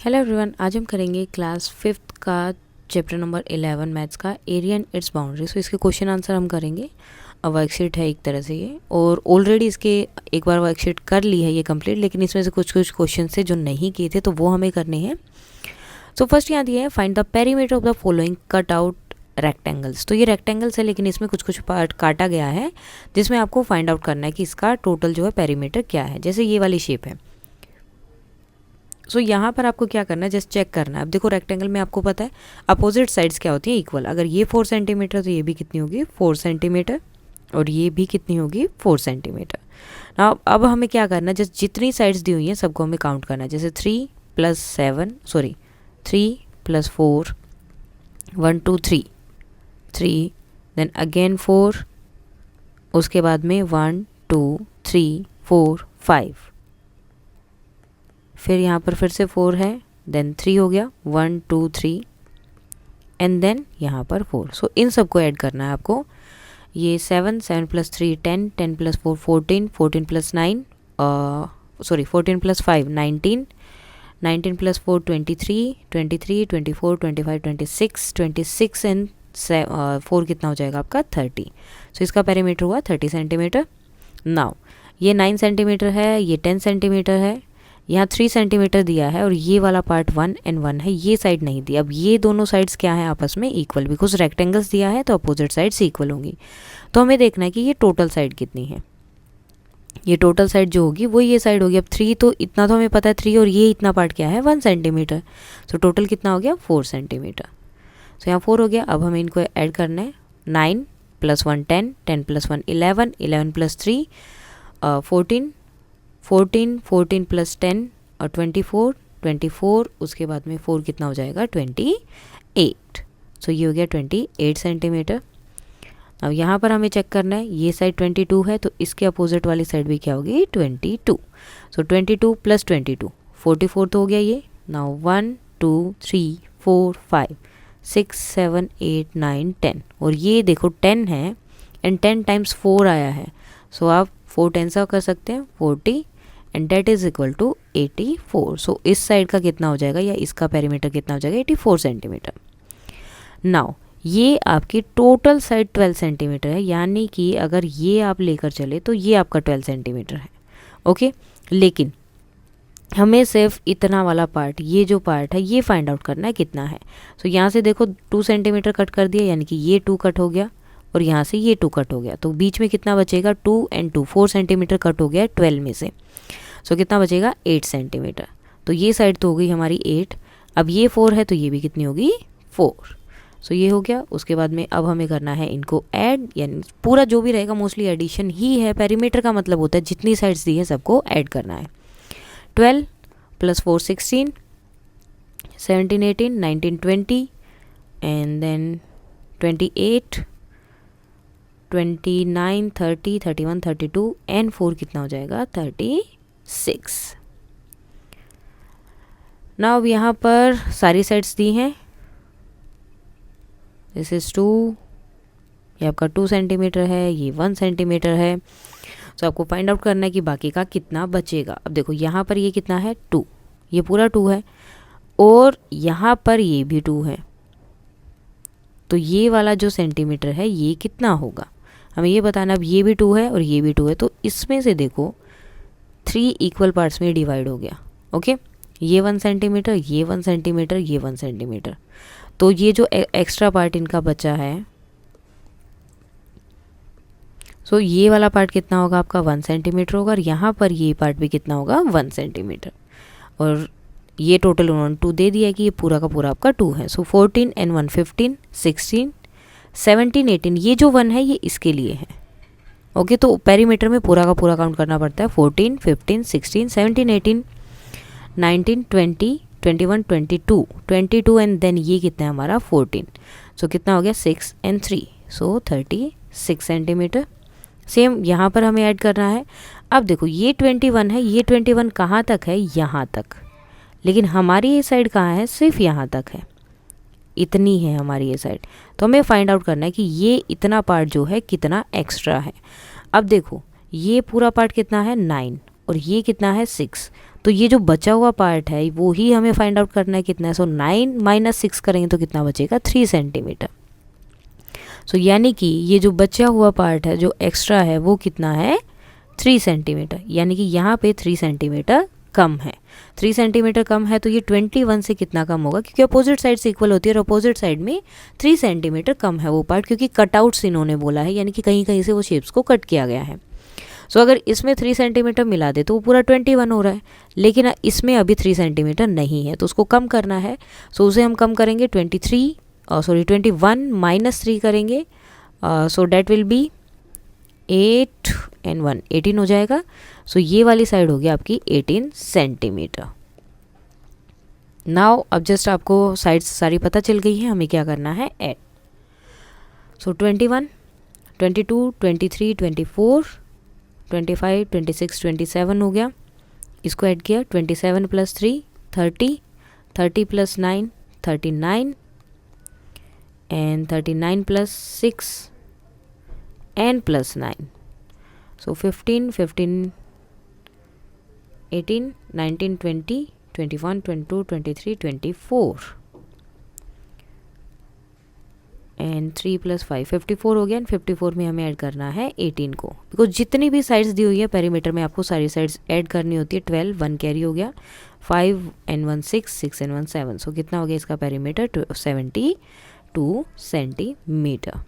Hello everyone, आज हम करेंगे क्लास 5th का चैप्टर नंबर 11 मैथ्स का एरिया एंड इट्स बाउंड्री। सो इसके क्वेश्चन आंसर हम करेंगे। अब वर्कशीट है एक तरह से ये, और ऑलरेडी इसके एक बार वर्कशीट कर ली है ये कंप्लीट, लेकिन इसमें से कुछ कुछ क्वेश्चन थे जो नहीं किए थे तो वो हमें करने हैं। सो फर्स्ट यहाँ दिया है find the perimeter of the following cut out rectangles. तो ये रेक्टेंगल्स है लेकिन इसमें कुछ कुछ पार्ट काटा गया है जिसमें आपको फाइंड आउट करना है कि इसका टोटल जो है पेरीमीटर क्या है। जैसे ये वाली शेप है, सो यहाँ पर आपको क्या करना है, जस्ट चेक करना है। अब देखो रेक्टेंगल में आपको पता है अपोजिट साइड्स क्या होती है, इक्वल। अगर ये 4 सेंटीमीटर तो ये भी कितनी होगी 4 सेंटीमीटर, और ये भी कितनी होगी 4 सेंटीमीटर। ना अब हमें क्या करना है, जस्ट जितनी साइड्स दी हुई हैं सबको हमें काउंट करना है। जैसे 3 + 4 1 2 3 देन अगेन 4, उसके बाद में 1 2 3 4 5, फिर यहाँ पर फिर से 4 है, देन 3 हो गया, 1 2 3 एंड देन यहाँ पर 4। सो इन सबको ऐड करना है आपको। ये 7 7 + 3 10 10 + 4 14 14 + 9 14 + 5 19 19 + 4 23 23 24 25 26 26 एंड 4 कितना हो जाएगा आपका 30। सो इसका पेरीमीटर हुआ 30 सेंटीमीटर। नाउ ये 9 सेंटीमीटर है, ये 10 सेंटीमीटर है, यहाँ 3 सेंटीमीटर दिया है, और ये वाला पार्ट 1 and 1 है, ये साइड नहीं दी। अब ये दोनों साइड्स क्या है आपस में इक्वल, बिकॉज रेक्टेंगल्स दिया है तो अपोजिट साइड्स इक्वल होंगी। तो हमें देखना है कि ये टोटल साइड कितनी है। ये टोटल साइड जो होगी वो ये साइड होगी। अब 3 तो इतना तो हमें पता है 3, और ये इतना पार्ट क्या है 1 सेंटीमीटर। सो टोटल कितना हो गया 4 सेंटीमीटर। सो यहाँ 4 हो गया। अब हमें इनको ऐड करना है। 9 + 1 10 10 + 1 11 11 + 3 14 14 14 + 10 और 24 24, उसके बाद में 4 कितना हो जाएगा 28। सो ये हो गया 28 सेंटीमीटर। अब यहाँ पर हमें चेक करना है, ये साइड 22 है तो इसके अपोजिट वाली साइड भी क्या होगी 22। सो 22 + 22 44 तो हो गया ये। नाउ 1 2 3 4 5 6 7 8 9 10, और ये देखो 10 है एंड 10 × 4 आया है। सो आप 4 10 सा कर सकते हैं 40 and that is equal to 84। So इस साइड का कितना हो जाएगा, या इसका पेरीमीटर कितना हो जाएगा 84 सेंटीमीटर। नाउ ये आपकी टोटल साइड 12 सेंटीमीटर है, यानी कि अगर ये आप लेकर चले तो ये आपका 12 सेंटीमीटर है। ओके, लेकिन हमें सिर्फ इतना वाला पार्ट, ये जो पार्ट है ये फाइंड आउट करना है कितना है। सो यहाँ से देखो 2 सेंटीमीटर कट कर दिया, यानी कि ये 2 कट हो गया, और यहाँ से ये 2 कट हो गया, तो बीच में कितना बचेगा 2 and 2 4 सेंटीमीटर कट हो गया 12 में से। सो कितना बचेगा 8 सेंटीमीटर। तो ये साइड तो हो गई हमारी 8। अब ये 4 है तो ये भी कितनी होगी 4। सो ये हो गया। उसके बाद में अब हमें करना है इनको ऐड, यानी पूरा जो भी रहेगा मोस्टली एडिशन ही है। पेरीमीटर का मतलब होता है जितनी साइड्स दी है सबको ऐड करना है। 12 + 4 16 17 18 19 20 एंड देन 28 29 30 31 32 एंड 4 कितना हो जाएगा 36। नाउ अब यहाँ पर सारी साइड्स दी हैं। दिस इज 2, ये आपका 2 सेंटीमीटर है, ये 1 सेंटीमीटर है। तो आपको फाइंड आउट करना है कि बाकी का कितना बचेगा। अब देखो यहाँ पर ये कितना है 2, ये पूरा 2 है, और यहाँ पर ये भी 2 है, तो ये वाला जो सेंटीमीटर है ये कितना होगा हमें ये बताना। अब ये भी 2 है और ये भी 2 है, तो इसमें से देखो 3 इक्वल पार्ट्स में डिवाइड हो गया। ओके, ये 1 सेंटीमीटर, ये 1 सेंटीमीटर, ये 1 सेंटीमीटर, तो ये जो एक्स्ट्रा पार्ट इनका बचा है, सो ये वाला पार्ट कितना होगा आपका 1 सेंटीमीटर होगा, और यहाँ पर ये पार्ट भी कितना होगा 1 सेंटीमीटर, और ये टोटल उन्होंने 2 दे दिया कि ये पूरा का पूरा आपका 2 है। सो 14 and 1 15 16 17 18, ये जो 1 है ये इसके लिए है। ओके, तो पेरीमीटर में पूरा का पूरा काउंट करना पड़ता है। 14 15 16 17 18 19 20 21 22 22 एंड देन ये कितना है हमारा 14। सो कितना हो गया 6 and 3, सो 36 सेंटीमीटर। सेम यहाँ पर हमें ऐड करना है। अब देखो ये 21 है, ये 21 कहाँ तक है यहाँ तक, लेकिन हमारी ये साइड कहाँ है सिर्फ यहाँ तक है, इतनी है हमारी ये साइड। तो हमें फाइंड आउट करना है कि ये इतना पार्ट जो है कितना एक्स्ट्रा है। अब देखो ये पूरा पार्ट कितना है 9, और ये कितना है 6, तो ये जो बचा हुआ पार्ट है वो ही हमें फाइंड आउट करना है कितना है। सो 9 माइनस 6 करेंगे तो कितना बचेगा 3 सेंटीमीटर। सो यानी कि ये जो बचा हुआ पार्ट है जो एक्स्ट्रा है वो कितना है 3 सेंटीमीटर, यानी कि यहाँ पे 3 सेंटीमीटर कम है। 3 सेंटीमीटर कम है तो ये 21 से कितना कम होगा, क्योंकि अपोजिट साइड से इक्वल होती है और अपोजिट साइड में 3 सेंटीमीटर कम है वो पार्ट, क्योंकि कटआउट्स इन्होंने बोला है, यानी कि कहीं कहीं से वो शेप्स को कट किया गया है। सो अगर इसमें 3 सेंटीमीटर मिला दे तो वो पूरा 21 हो रहा है, लेकिन इसमें अभी 3 सेंटीमीटर नहीं है तो उसको कम करना है। सो उसे हम कम करेंगे 21 माइनस 3 करेंगे, so that will be 8 and 1 18 हो जाएगा। सो ये वाली साइड होगी आपकी 18 सेंटीमीटर। नाउ अब जस्ट आपको साइड्स सारी पता चल गई है, हमें क्या करना है ऐड। सो 21 22 23 24 25 26 27 हो गया, इसको ऐड किया 27 plus 3 30 30 plus 9 39 and 39 plus 6 and plus 9, so 15 15 18 19 20 21 22 23 24 and 3 plus 5 54 हो गया। एंड 54 में हमें ऐड करना है 18 को, बिकॉज जितनी भी साइड्स दी हुई है पेरीमीटर में आपको सारी साइड्स ऐड करनी होती है। 12 1 कैरी हो गया, 5 and 1 6 6 and 1 7, सो कितना हो गया इसका पेरीमीटर 72 सेंटीमीटर।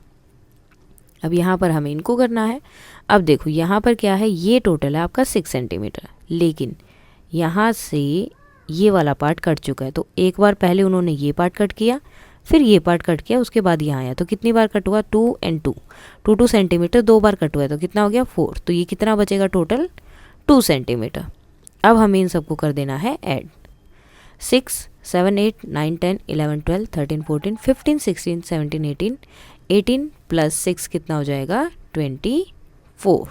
अब यहाँ पर हमें इनको करना है। अब देखो यहाँ पर क्या है, ये टोटल है आपका 6 सेंटीमीटर, लेकिन यहाँ से ये वाला पार्ट कट चुका है, तो एक बार पहले उन्होंने ये पार्ट कट किया, फिर ये पार्ट कट किया, उसके बाद यहाँ आया, तो कितनी बार कट हुआ 2 and 2 2 सेंटीमीटर 2 बार कट हुआ है, तो कितना हो गया 4, तो ये कितना बचेगा टोटल 2 सेंटीमीटर। अब हमें इन सबको कर देना है ऐड। 6 7 8 9 10 11 12 13 14 15 16 17 18 18 प्लस 6 कितना हो जाएगा 24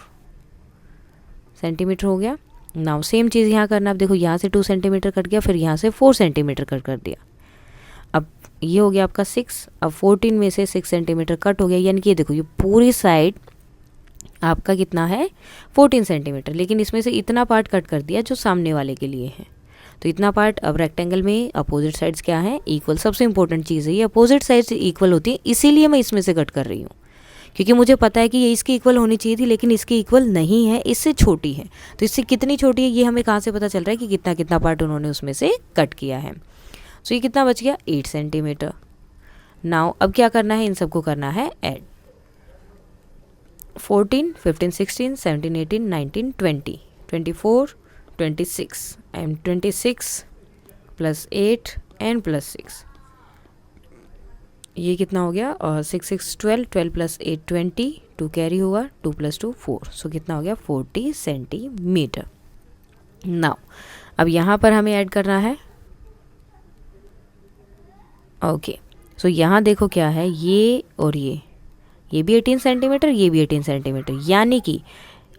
सेंटीमीटर हो गया। नाउ सेम चीज़ यहाँ करना। अब देखो यहाँ से 2 सेंटीमीटर कट गया, फिर यहाँ से 4 सेंटीमीटर कट कर दिया। अब ये हो गया आपका 6, अब 14 में से 6 सेंटीमीटर कट हो गया, यानी कि ये देखो ये पूरी साइड आपका कितना है 14 सेंटीमीटर, लेकिन इसमें से इतना पार्ट कट कर दिया जो सामने वाले के लिए है। तो इतना पार्ट, अब रेक्टेंगल में अपोजिट साइड्स क्या है इक्वल, सबसे इंपॉर्टेंट चीज़ है ये अपोजिट साइड्स इक्वल होती है, इसीलिए मैं इसमें से कट कर रही हूँ, क्योंकि मुझे पता है कि ये इसकी इक्वल होनी चाहिए थी, लेकिन इसकी इक्वल नहीं है, इससे छोटी है। तो इससे कितनी छोटी है ये हमें कहाँ से पता चल रहा है कि कितना कितना पार्ट उन्होंने उसमें से कट किया है। सो ये कितना बच गया 8 सेंटीमीटर। नाउ अब क्या करना है, इन सबको करना है add. 14 15 16 17 18 19 20 24 26 and 26 plus 8 and plus 6, ये कितना हो गया, और 6 6 12 12 प्लस 8 20 2 कैरी हुआ, 2 प्लस 2 4, सो कितना हो गया 40 सेंटीमीटर। नाउ अब यहाँ पर हमें ऐड करना है। ओके, सो यहाँ देखो क्या है, ये और ये भी 18 सेंटीमीटर, ये भी 18 सेंटीमीटर, यानी कि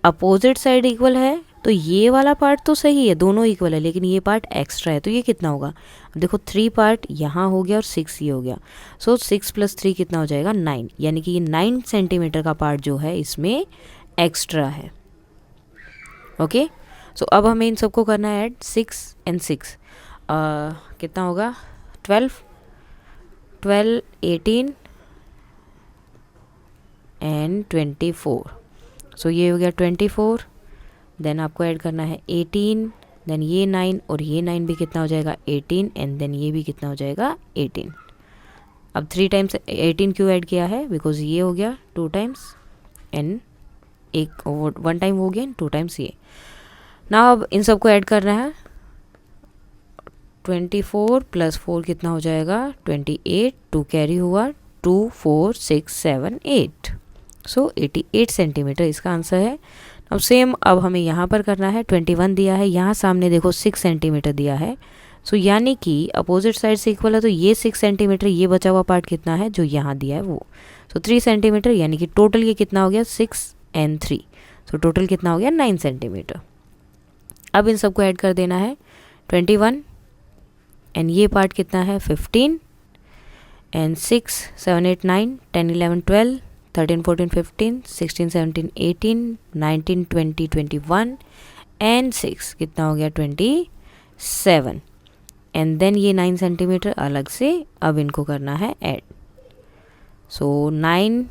अपोजिट साइड इक्वल है, तो ये वाला पार्ट तो सही है, दोनों इक्वल है, लेकिन ये पार्ट एक्स्ट्रा है, तो ये कितना होगा, अब देखो 3 पार्ट यहाँ हो गया और 6 ये हो गया, सो 6 प्लस 3 कितना हो जाएगा 9, यानी कि ये 9 सेंटीमीटर का पार्ट जो है इसमें एक्स्ट्रा है। ओके, सो अब हमें इन सबको करना है ऐड। 6 and 6 कितना होगा 12 18 एंड 24, सो ये हो गया 24। देन आपको ऐड करना है 18, देन ये 9 और ये 9 भी कितना हो जाएगा 18, एंड देन ये भी कितना हो जाएगा 18। अब 3 टाइम्स 18 क्यों ऐड किया है, बिकॉज ये हो गया 2 टाइम्स एंड एक 1 टाइम हो गया 2 टाइम्स ये। ना अब इन सबको ऐड करना है। 24 प्लस 4 कितना हो जाएगा 28, 2 कैरी हुआ, 2 4 6 7 8, सो 88 सेंटीमीटर इसका आंसर है। अब सेम अब हमें यहाँ पर करना है। 21 दिया है, यहाँ सामने देखो 6 सेंटीमीटर दिया है, सो यानी कि अपोजिट साइड से इक्वल है, तो ये 6 सेंटीमीटर, ये बचा हुआ पार्ट कितना है जो यहाँ दिया है वो, सो 3 सेंटीमीटर, यानी कि टोटल ये कितना हो गया 6 and 3, सो टोटल कितना हो गया 9 सेंटीमीटर। अब इन सबको ऐड कर देना है। 21 एंड ये पार्ट कितना है 15 एंड 6 7 8 9 10 11 12 13 14 15 16 17 18 19 20 21 एंड 6 कितना हो गया 22 7 एंड देन ये 9 सेंटीमीटर अलग से अब इनको करना है ऐड। सो 9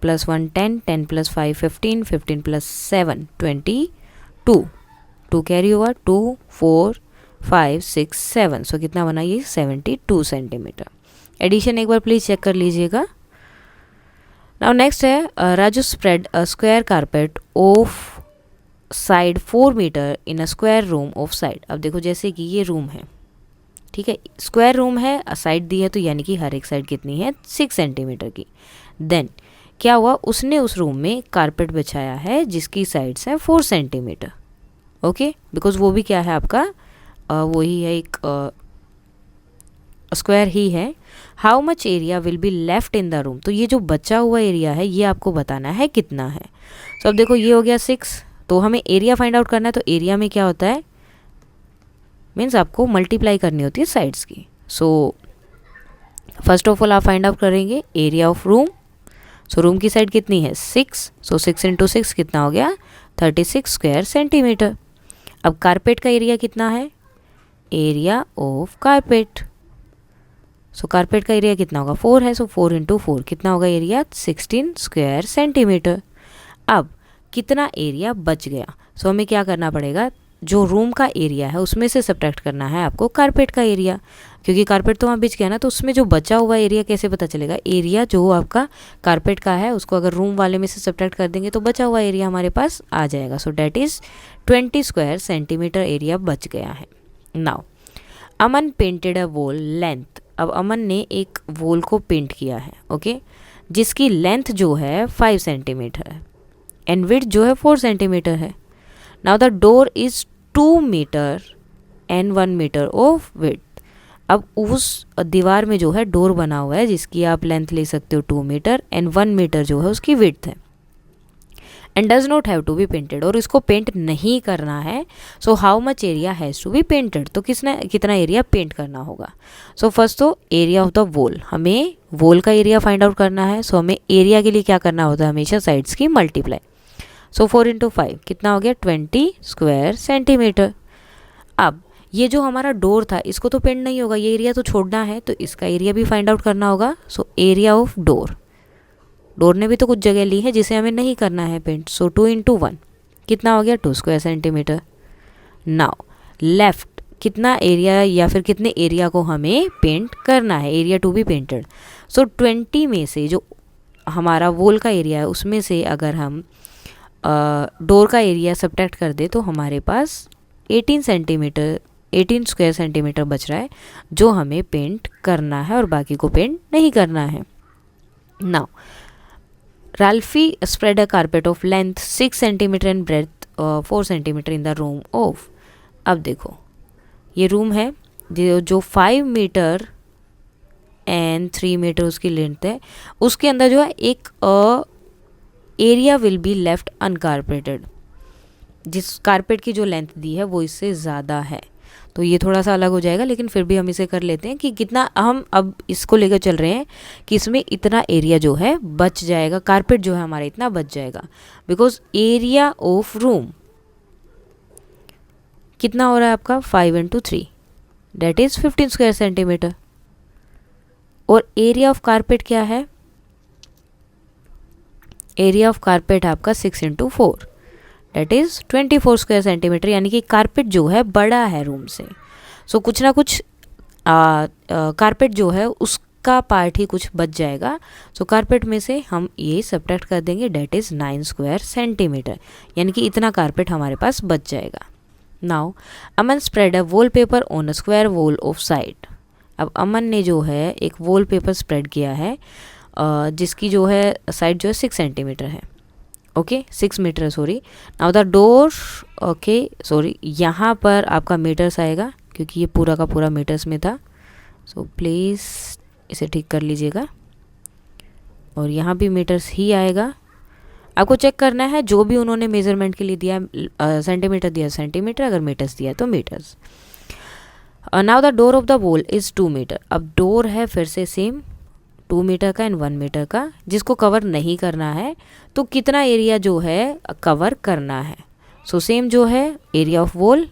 + 1 10, 10 + 5 15, 15 + 7 22, 2 कैरी ओवर, 2 4 5 6 7। सो कितना बना ये 72 सेंटीमीटर। एडिशन एक बार प्लीज़ चेक कर लीजिएगा। नाउ नेक्स्ट है Raju spread a square carpet of side 4 metre in a square room of side. अब देखो जैसे कि ये रूम है, ठीक है, स्क्वायर रूम है, साइड दी है, तो यानी कि हर एक साइड कितनी है 6 सेंटीमीटर की। देन क्या हुआ, उसने उस रूम में कारपेट बिछाया है जिसकी साइड्स है 4 सेंटीमीटर। ओके, बिकॉज वो भी क्या है आपका वही है, एक स्क्वायर ही है। How much area will be left in the room, तो ये जो बचा हुआ एरिया है ये आपको बताना है कितना है। तो अब देखो ये हो गया 6, तो हमें एरिया फाइंड आउट करना है। तो एरिया में क्या होता है, मीन्स आपको मल्टीप्लाई करनी होती है साइड्स की। सो फर्स्ट ऑफ ऑल आप फाइंड आउट करेंगे area of room. So room की साइड कितनी है 6, सो 6 × 6 कितना हो गया 36 स्क्वायर सेंटीमीटर। अब कारपेट का एरिया कितना है, area of carpet. So carpet का एरिया कितना होगा 4 है, सो 4 × 4 कितना होगा एरिया 16 स्क्वायर सेंटीमीटर। अब कितना एरिया बच गया, सो हमें क्या करना पड़ेगा, जो रूम का एरिया है उसमें से सब्ट्रैक्ट करना है आपको कारपेट का एरिया, क्योंकि कारपेट तो वहाँ बिछ गया ना, तो उसमें जो बचा हुआ एरिया कैसे पता चलेगा, एरिया जो आपका कारपेट का है उसको अगर रूम वाले में से सब्ट्रैक्ट कर देंगे तो बचा हुआ एरिया हमारे पास आ जाएगा। So that is 20 square centimetre area बच गया है। Now Aman painted a wall length. अब अमन ने एक वॉल को पेंट किया है, ओके, जिसकी लेंथ जो है 5 सेंटीमीटर है एंड विड्थ जो है 4 सेंटीमीटर है। Now the door is 2 metre and 1 metre of width. अब उस दीवार में जो है डोर बना हुआ है जिसकी आप लेंथ ले सकते हो 2 मीटर एंड 1 मीटर जो है उसकी विड्थ है, and does not have to be painted, और इसको पेंट नहीं करना है। So how much area has to be painted, तो कितना एरिया पेंट करना होगा। सो फर्स्ट तो एरिया ऑफ द वॉल, हमें वॉल का एरिया फाइंड आउट करना है। सो हमें एरिया के लिए क्या करना होता है, हमेशा साइड्स की मल्टीप्लाई। सो 4 × 5 कितना हो गया 20 स्क्वायर सेंटीमीटर। अब ये जो हमारा डोर था इसको तो पेंट नहीं होगा, ये एरिया तो छोड़ना है, तो इसका एरिया भी फाइंड आउट करना होगा। So area of door, door ने भी तो कुछ जगह ली है जिसे हमें नहीं करना है पेंट। सो 2 × 1 कितना हो गया 2 स्क्वायर सेंटीमीटर। नाउ लेफ्ट कितना एरिया या फिर कितने एरिया को हमें पेंट करना है, एरिया टू बी पेंटेड। सो 20 में से जो हमारा वॉल का एरिया है उसमें से अगर हम डोर का एरिया सब्ट्रैक्ट कर दे तो हमारे पास 18 स्क्वायर सेंटीमीटर बच रहा है जो हमें पेंट करना है और बाकी को पेंट नहीं करना है। Now Ralphy spread a carpet of length 6 centimetre and breadth 4 centimetre in the room of. अब देखो ये रूम है जो 5 मीटर एंड 3 मीटर उसकी लेंथ है, उसके अंदर जो है एक area will be left uncarpeted, जिस कारपेट की जो लेंथ दी है वो इससे ज़्यादा है, तो ये थोड़ा सा अलग हो जाएगा, लेकिन फिर भी हम इसे कर लेते हैं कि कितना हम अब इसको लेकर चल रहे हैं कि इसमें इतना एरिया जो है बच जाएगा, कारपेट जो है हमारा इतना बच जाएगा, बिकॉज एरिया ऑफ रूम कितना हो रहा है आपका 5 × 3 डेट इज़ 15 स्क्वायर सेंटीमीटर, और एरिया ऑफ कारपेट क्या है, एरिया ऑफ कारपेट आपका 6 × 4 डेट इज़ 24 स्क्वायर सेंटीमीटर, यानी कि कारपेट जो है बड़ा है रूम से। सो कुछ ना कुछ कारपेट जो है उसका पार्ट ही कुछ बच जाएगा। सो कारपेट में से हम ये सब्ट्रैक्ट कर देंगे, डेट इज़ 9 स्क्वायर सेंटीमीटर, यानी कि इतना कारपेट हमारे पास बच जाएगा। Now Aman spread a wall paper on a square wall of side. अब अमन ने जो है एक वॉल पेपर स्प्रेड किया है जिसकी जो है साइड जो है 6 सेंटीमीटर है, okay 6 metre sorry. Now the door, okay sorry यहाँ पर आपका मीटर्स आएगा क्योंकि ये पूरा का पूरा मीटर्स में था, सो प्लीज़ इसे ठीक कर लीजिएगा, और यहाँ भी मीटर्स ही आएगा। आपको चेक करना है जो भी उन्होंने मेजरमेंट के लिए दिया, सेंटीमीटर दिया सेंटीमीटर, अगर मीटर्स दिया तो metres. Now the door of the wall is 2 metre. अब डोर है फिर से सेम 2 मीटर का एंड 1 मीटर का, जिसको कवर नहीं करना है, तो कितना एरिया जो है कवर करना है। सो सेम जो है area of wall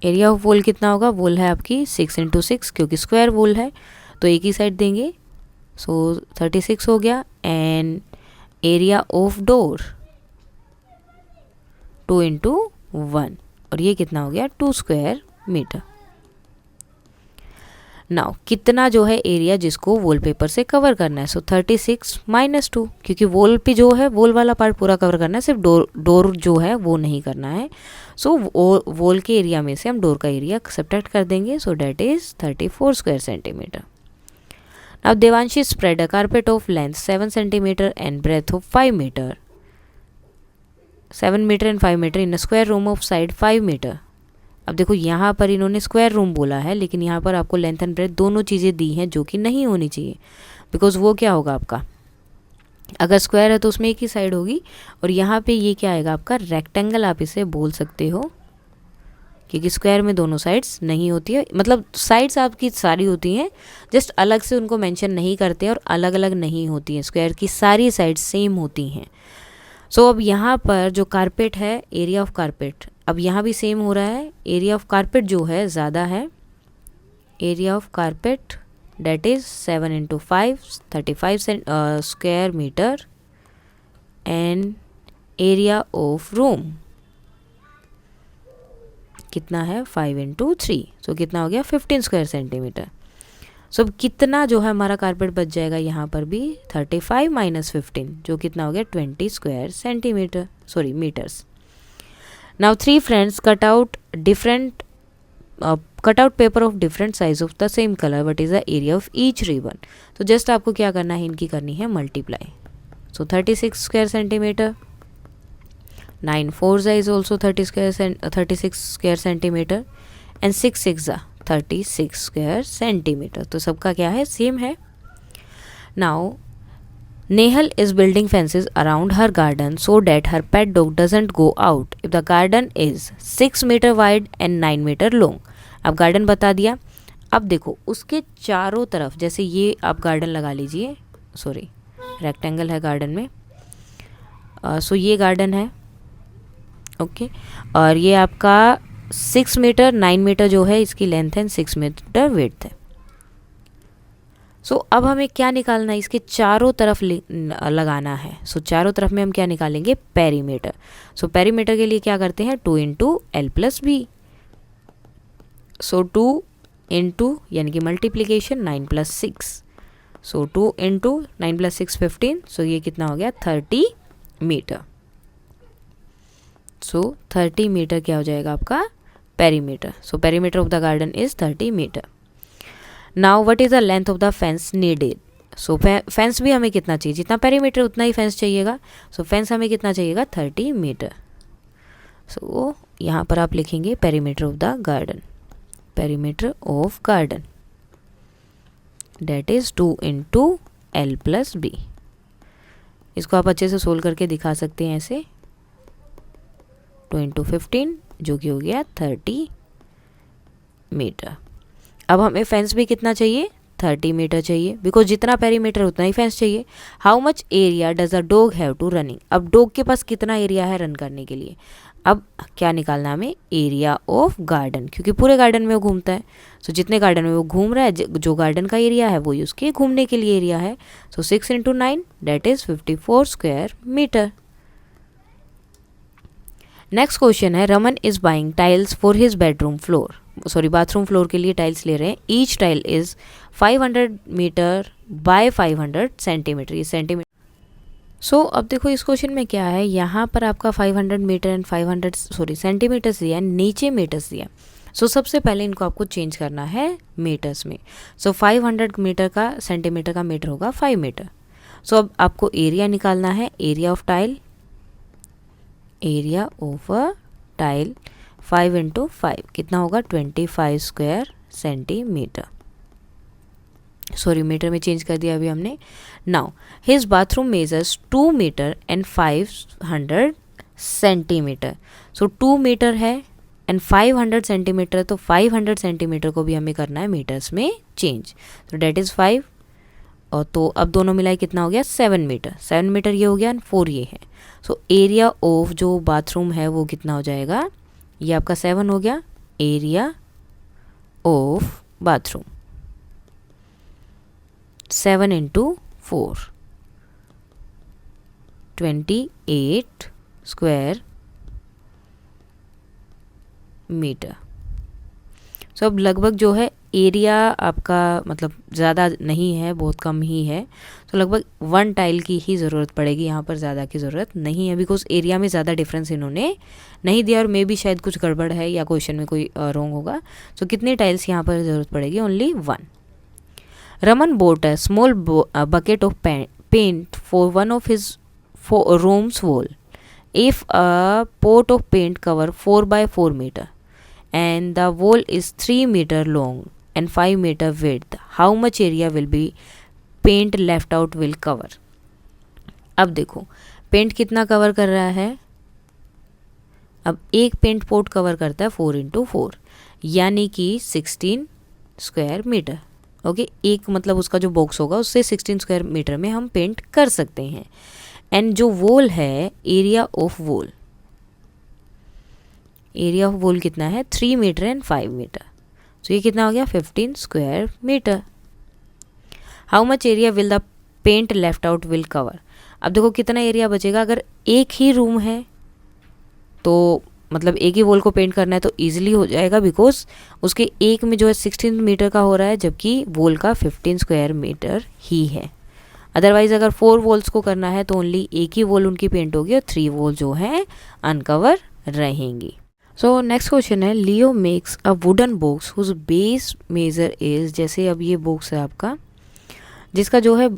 area of wall कितना होगा, वॉल है आपकी 6 इंटू 6 क्योंकि स्क्वायर वॉल है तो एक ही साइड देंगे, सो 36 हो गया। And area of door 2 into 1 और ये कितना हो गया 2 स्क्वायर मीटर। नाउ कितना जो है एरिया जिसको वॉलपेपर से कवर करना है, सो 36 माइनस 2 क्योंकि वॉल पे जो है वॉल वाला पार्ट पूरा कवर करना है, सिर्फ डोर जो है वो नहीं करना है। सो वॉल के एरिया में से हम डोर का एरिया सब्ट्रैक्ट कर देंगे, so that is 34 square centimetre. Now Devanshi spread a carpet of length 7 centimetre and breadth of 5 metre, 7 metre and 5 metre in a square room of side 5 metre. अब देखो यहाँ पर इन्होंने स्क्वायर रूम बोला है लेकिन यहाँ पर आपको लेंथ एंड ब्रेथ दोनों चीज़ें दी हैं जो कि नहीं होनी चाहिए, बिकॉज वो क्या होगा आपका, अगर स्क्वायर है तो उसमें एक ही साइड होगी और यहाँ पे ये क्या आएगा आपका रेक्टेंगल, आप इसे बोल सकते हो क्योंकि स्क्वायर में दोनों साइड्स नहीं होती है, मतलब साइड्स आपकी सारी होती हैं, जस्ट अलग से उनको मेंशन नहीं करते और अलग अलग नहीं होती हैं, स्क्वायर की सारी साइड्स सेम होती हैं। सो अब यहाँ पर जो कारपेट है, एरिया ऑफ कारपेट, अब यहाँ भी सेम हो रहा है, एरिया ऑफ कारपेट जो है ज़्यादा है, area of carpet that is 7 into 5 35 square metre and area of room कितना है 5 इंटू 3, सो कितना हो गया 15 स्क्वायर सेंटीमीटर। सो अब कितना जो है हमारा कारपेट बच जाएगा यहाँ पर भी 35 माइनस 15 जो कितना हो गया 20 square centimetre, sorry metres. Now 3 friends cut out paper of different size of the same colour, what is the area of each ribbon. तो जस्ट आपको क्या करना है, इनकी करनी है multiply, so 36 square centimetre, 9 4 is also 36 square centimetre and 6 6 36 square centimetre, तो सबका क्या है सेम है। Now Nehal is building fences around her garden so that her pet dog doesn't go out if the garden is 6 meter wide and 9 meter long। अब garden बता दिया, अब देखो उसके चारों तरफ, जैसे ये आप गार्डन लगा लीजिए, सॉरी रेक्टेंगल है गार्डन में, सो ये गार्डन है, ओके, और ये आपका 6 मीटर 9 मीटर जो है इसकी लेंथ है, 6 मीटर विड्थ है। सो अब हमें क्या निकालना है, इसके चारों तरफ लगाना है, सो चारों तरफ में हम क्या निकालेंगे पेरीमीटर। सो पेरीमीटर के लिए क्या करते हैं 2 इंटू एल प्लस बी, सो 2 इंटू यानी कि मल्टीप्लीकेशन 9 प्लस 6, सो 2 इंटू 9 प्लस 6 15, सो ये कितना हो गया 30 मीटर। सो 30 मीटर क्या हो जाएगा आपका perimeter, so perimeter of the garden is 30 metre. Now what is the length of the fence needed, so fence भी हमें कितना चाहिए, जितना पेरीमीटर उतना ही फेंस चाहिएगा, सो फेंस हमें कितना चाहिएगा 30 मीटर। सो यहाँ पर आप लिखेंगे perimeter of the garden, perimeter of garden that is 2 into L plus B. इसको आप अच्छे से सोल्व करके दिखा सकते हैं ऐसे, 2 इंटू 15 जो कि हो गया 30 मीटर। अब हमें फेंस भी कितना चाहिए 30 मीटर चाहिए, बिकॉज जितना पेरीमीटर उतना ही फेंस चाहिए। How much area does a dog have to running, अब डॉग के पास कितना एरिया है रन करने के लिए। अब क्या निकालना हमें एरिया ऑफ गार्डन, क्योंकि पूरे गार्डन में वो घूमता है, सो जितने गार्डन में वो घूम रहा है, जो गार्डन का एरिया है वही उसके घूमने के लिए एरिया है, so 6 into 9 that is 54 square metre. Next question है Raman is buying tiles for his bedroom floor, sorry bathroom floor के लिए टाइल्स ले रहे हैं, each tile is 500 metre by 500 centimetre, ये सेंटीमीटर। सो अब देखो इस क्वेश्चन में क्या है, यहाँ पर आपका 500 मीटर एंड 500 सेंटीमीटर्स दिया है, नीचे मीटर्स दिया। सो सबसे पहले इनको आपको चेंज करना है मीटर्स में। सो 500 मीटर का सेंटीमीटर का मीटर होगा 5 मीटर। सो अब आपको एरिया निकालना है, area of tile, area of a tile 5 into 5 कितना होगा 25 स्क्वायर सेंटीमीटर, सॉरी मीटर में चेंज कर दिया अभी हमने। Now his bathroom measures 2 metre and 500 centimetre, so 2 metre है एंड 500 सेंटीमीटर, तो 500 सेंटीमीटर को भी हमें करना है मीटर्स में चेंज, तो डेट इज़ 5, और तो अब दोनों मिलाए कितना हो गया 7 मीटर, 7 मीटर ये हो गया एंड 4 ये है। सो एरिया ऑफ जो बाथरूम है वो कितना हो जाएगा, ये आपका 7 हो गया area of bathroom 7 into 4 28 square metre. So अब लगभग जो है एरिया आपका मतलब ज़्यादा नहीं है, बहुत कम ही है। तो लगभग 1 टाइल की ही ज़रूरत पड़ेगी, यहाँ पर ज़्यादा की ज़रूरत नहीं है, बिकॉज एरिया में ज़्यादा डिफरेंस इन्होंने नहीं दिया और मे भी शायद कुछ गड़बड़ है या क्वेश्चन में कोई रॉन्ग होगा। सो कितनी टाइल्स यहाँ पर ज़रूरत पड़ेगी? Only 1। Raman bought a small bucket of paint for one of his room's wall. If a pot of paint cover 4 by 4 meter and the wall is 3 meter long and 5 meter width, how much area will be paint left out will cover? अब देखो paint कितना cover कर रहा है। अब एक paint pot cover करता है 4 into 4 यानी कि 16 स्क्वायर मीटर। ओके, एक मतलब उसका जो बॉक्स होगा उससे 16 स्क्वायर मीटर में हम पेंट कर सकते हैं। एंड जो वॉल है, area of wall, area of wall कितना है? 3 मीटर एंड 5 मीटर। तो ये कितना हो गया? 15 square metre. How much area will the paint left out will cover? अब देखो कितना एरिया बचेगा। अगर एक ही रूम है तो मतलब एक ही वॉल को पेंट करना है तो ईजिली हो जाएगा, बिकॉज उसके एक में जो है 16 मीटर का हो रहा है जबकि वॉल का 15 स्क्वायर मीटर ही है। अदरवाइज अगर 4 वॉल्स को करना है तो ओनली एक ही वॉल उनकी पेंट होगी और 3 वॉल जो है अनकवर रहेंगी। सो नेक्स्ट क्वेश्चन है, Leo makes a wooden box whose base measure is, जैसे अब ये बॉक्स है आपका जिसका जो है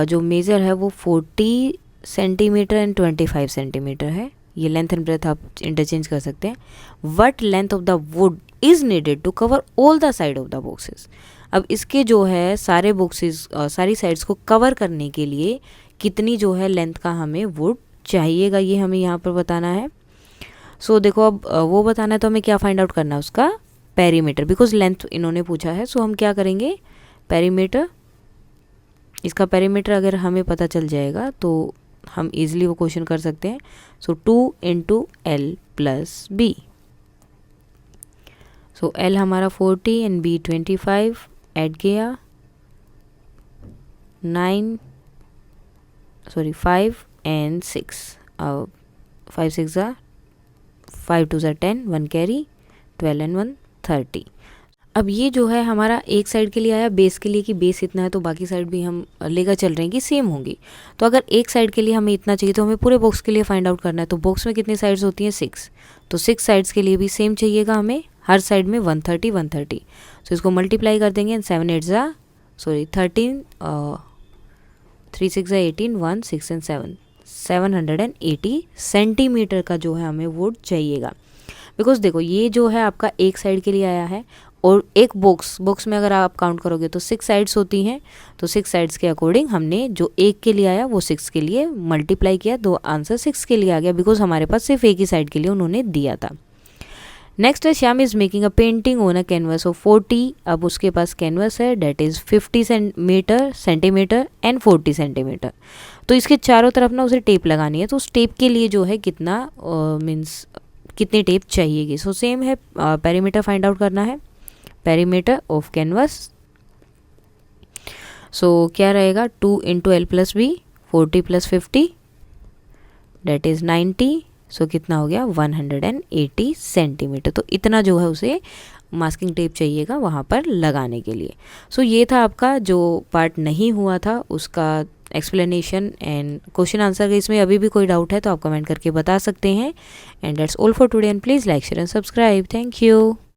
जो मेजर है वो 40 सेंटीमीटर एंड 25 सेंटीमीटर है। ये लेंथ एंड ब्रेथ आप इंटरचेंज कर सकते हैं। What length of the wood is needed to cover all the side of the boxes? अब इसके जो है सारे बॉक्सेस सारी साइड्स को कवर करने के लिए कितनी जो है लेंथ का हमें वुड चाहिएगा, ये हमें यहाँ पर बताना है। सो देखो अब वो बताना है तो हमें क्या फाइंड आउट करना है? उसका पेरीमीटर, बिकॉज लेंथ इन्होंने पूछा है। सो हम क्या करेंगे? पेरीमीटर, इसका पेरीमीटर अगर हमें पता चल जाएगा तो हम इजीली वो क्वेश्चन कर सकते हैं। सो 2 into L plus B। सो L हमारा 40 एंड B 25 ऐड किया 5 एंड 6। अब 5 6 ज़ा 5 2 ज़ा 10, 1 कैरी 12 एंड 1 30। अब ये जो है हमारा एक साइड के लिए आया बेस के लिए कि बेस इतना है तो बाकी साइड भी हम लेकर चल रहे हैं कि सेम होंगी। तो अगर एक साइड के लिए हमें इतना चाहिए तो हमें पूरे बॉक्स के लिए फाइंड आउट करना है। तो बॉक्स में कितनी साइड्स होती हैं? 6। तो 6 साइड्स के लिए भी सेम चाहिएगा हमें, हर साइड में 130 130। तो इसको मल्टीप्लाई कर देंगे एंड 7 8 ज़ा 13 3 6 ज़ा 18 1 6 एंड 7 780 सेंटीमीटर का जो है हमें वुड चाहिएगा। बिकॉज देखो ये जो है आपका एक साइड के लिए आया है और एक बॉक्स में अगर आप काउंट करोगे तो 6 साइड्स होती हैं। तो 6 साइड्स के अकॉर्डिंग हमने जो एक के लिए आया वो 6 के लिए मल्टीप्लाई किया, तो आंसर 6 के लिए आ गया, बिकॉज हमारे पास सिर्फ एक ही साइड के लिए उन्होंने दिया था। नेक्स्ट है, Shyam is making a painting on a canvas of 40। अब उसके पास कैनवस है that is 50 centimetre and 40 centimetre. तो इसके चारों तरफ ना उसे टेप लगानी है। तो उस टेप के लिए जो है कितना मीन्स कितनी टेप चाहिएगी? सो सेम है, पेरीमीटर फाइंड आउट करना है, पेरीमीटर ऑफ कैनवस। सो क्या रहेगा? 2 into L plus B 40 plus 50 that is 90। सो कितना हो गया? 180 सेंटीमीटर। तो इतना जो है उसे मास्किंग टेप चाहिएगा वहाँ पर लगाने के लिए। सो ये था आपका जो पार्ट नहीं हुआ था उसका एक्सप्लेनेशन एंड क्वेश्चन आंसर। इसमें अभी भी कोई डाउट है तो आप कमेंट करके बता सकते हैं। And that's all for today and please like share and subscribe. Thank you.